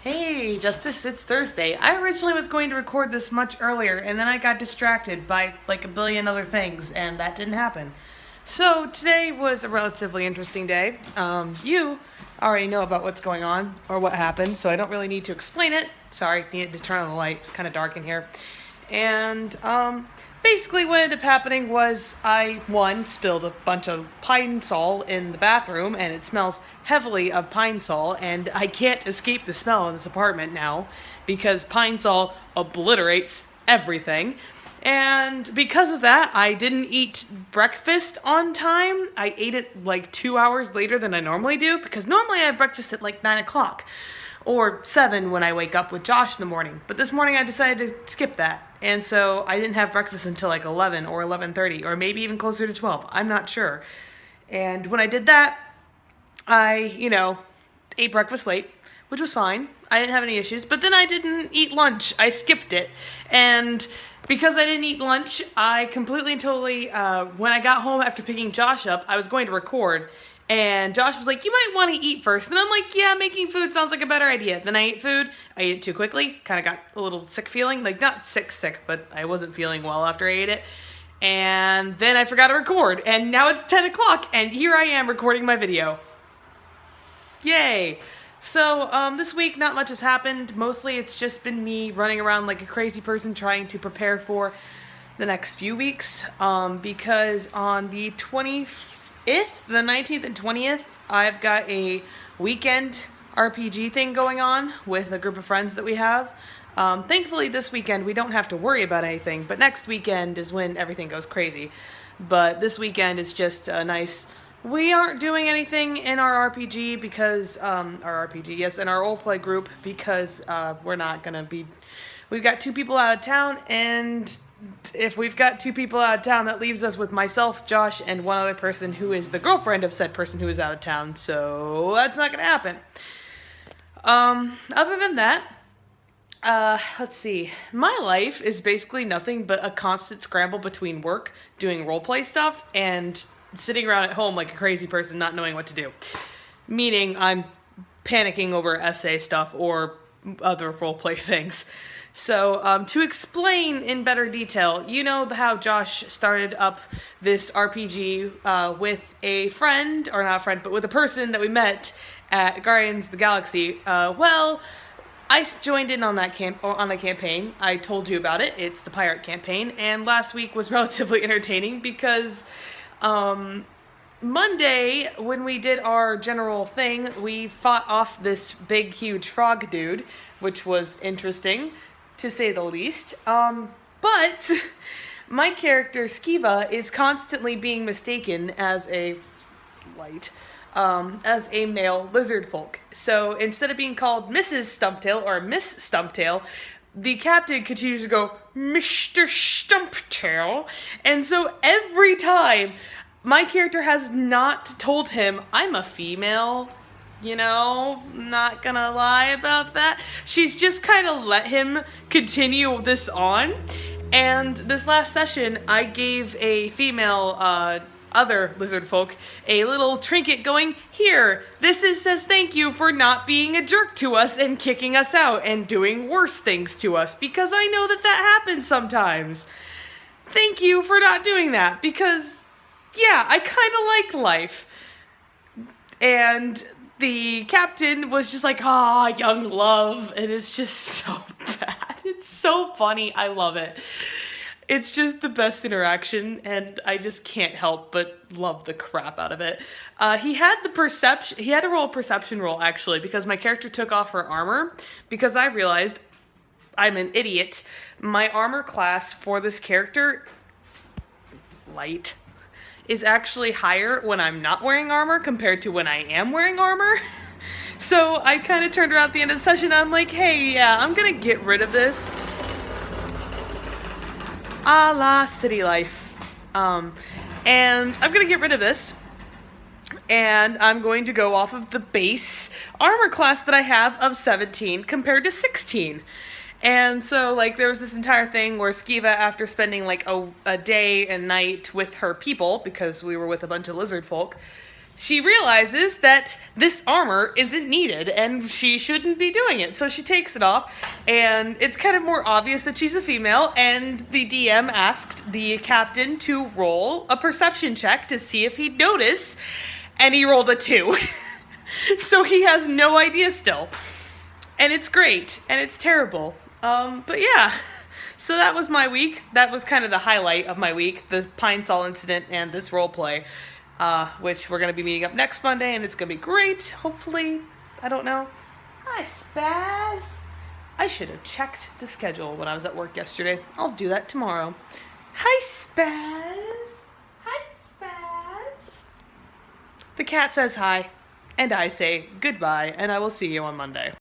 Hey, Justice, it's Thursday. I originally was going to record this much earlier, and then I got distracted by like a billion other things, and that didn't happen. So today was a relatively interesting day. You already know about what's going on, or what happened, so I don't really need to explain it. Sorry, needed to turn on the light. It's kind of dark in here. And basically what ended up happening was I, one, spilled a bunch of Pine Sol in the bathroom, and it smells heavily of Pine Sol, and I can't escape the smell in this apartment now because Pine Sol obliterates everything. And because of that, I didn't eat breakfast on time. I ate it like 2 hours later than I normally do, because normally I have breakfast at like 9 o'clock or 7 when I wake up with Josh in the morning. But this morning I decided to skip that. And so I didn't have breakfast until like 11 or 11:30 or maybe even closer to 12. I'm not sure. And when I did that, I ate breakfast late, which was fine. I didn't have any issues. But then I didn't eat lunch. I skipped it. And because I didn't eat lunch, I completely and totally, when I got home after picking Josh up, I was going to record. And Josh was like, you might want to eat first. And I'm like, yeah, making food sounds like a better idea. Then I ate food. I ate it too quickly. Kind of got a little sick feeling. Like, not sick, but I wasn't feeling well after I ate it. And then I forgot to record. And now it's 10 o'clock. And here I am recording my video. Yay. So, this week, not much has happened. Mostly, it's just been me running around like a crazy person trying to prepare for the next few weeks. Because on the 20th, the 19th and 20th, I've got a weekend RPG thing going on with a group of friends that we have. Thankfully, this weekend, we don't have to worry about anything, but next weekend is when everything goes crazy. But this weekend is just a nice... We aren't doing anything in our RPG because, in our roleplay group, because we're not going to be... We've got 2 people out of town, and if we've got 2 people out of town, that leaves us with myself, Josh, and one other person who is the girlfriend of said person who is out of town, so that's not going to happen. Other than that, let's see. My life is basically nothing but a constant scramble between work, doing roleplay stuff, and sitting around at home like a crazy person not knowing what to do. Meaning I'm panicking over essay stuff or other roleplay things. So, to explain in better detail, you know how Josh started up this RPG with a friend, or not a friend, but with a person that we met at Guardians of the Galaxy. I joined in on that campaign. I told you about it. It's the pirate campaign, and last week was relatively entertaining because Monday, when we did our general thing, we fought off this big, huge frog dude, which was interesting, to say the least. But my character, Skiva, is constantly being mistaken as a male lizard folk. So instead of being called Mrs. Stumptail or Miss Stumptail, the captain continues to go, Mr. Stumptail. And so every time, my character has not told him, I'm a female, not gonna lie about that. She's just kind of let him continue this on. And this last session, I gave a female, other lizard folk a little trinket going, here, says thank you for not being a jerk to us and kicking us out and doing worse things to us, because I know that happens sometimes. Thank you for not doing that, because, yeah, I kind of like life. And the captain was just like, young love, and it's just so bad. It's so funny. I love it. It's just the best interaction, and I just can't help but love the crap out of it. He had to roll a perception roll, actually, because my character took off her armor, because I realized I'm an idiot. My armor class for this character, light, is actually higher when I'm not wearing armor compared to when I am wearing armor. So I kind of turned around at the end of the session, and I'm like, hey, yeah, I'm gonna get rid of this. A la city life. And I'm gonna get rid of this, and I'm going to go off of the base armor class that I have of 17 compared to 16. And so, there was this entire thing where Skiva, after spending, a day and night with her people, because we were with a bunch of lizard folk, she realizes that this armor isn't needed and she shouldn't be doing it. So she takes it off, and it's kind of more obvious that she's a female, and the DM asked the captain to roll a perception check to see if he'd notice, and he rolled a 2. So he has no idea still. And it's great, and it's terrible. But yeah, so that was my week. That was kind of the highlight of my week, the Pine Sol incident and this role play. Which we're going to be meeting up next Monday, and it's going to be great, hopefully. I don't know. Hi, Spaz. I should have checked the schedule when I was at work yesterday. I'll do that tomorrow. Hi, Spaz. Hi, Spaz. The cat says hi, and I say goodbye, and I will see you on Monday.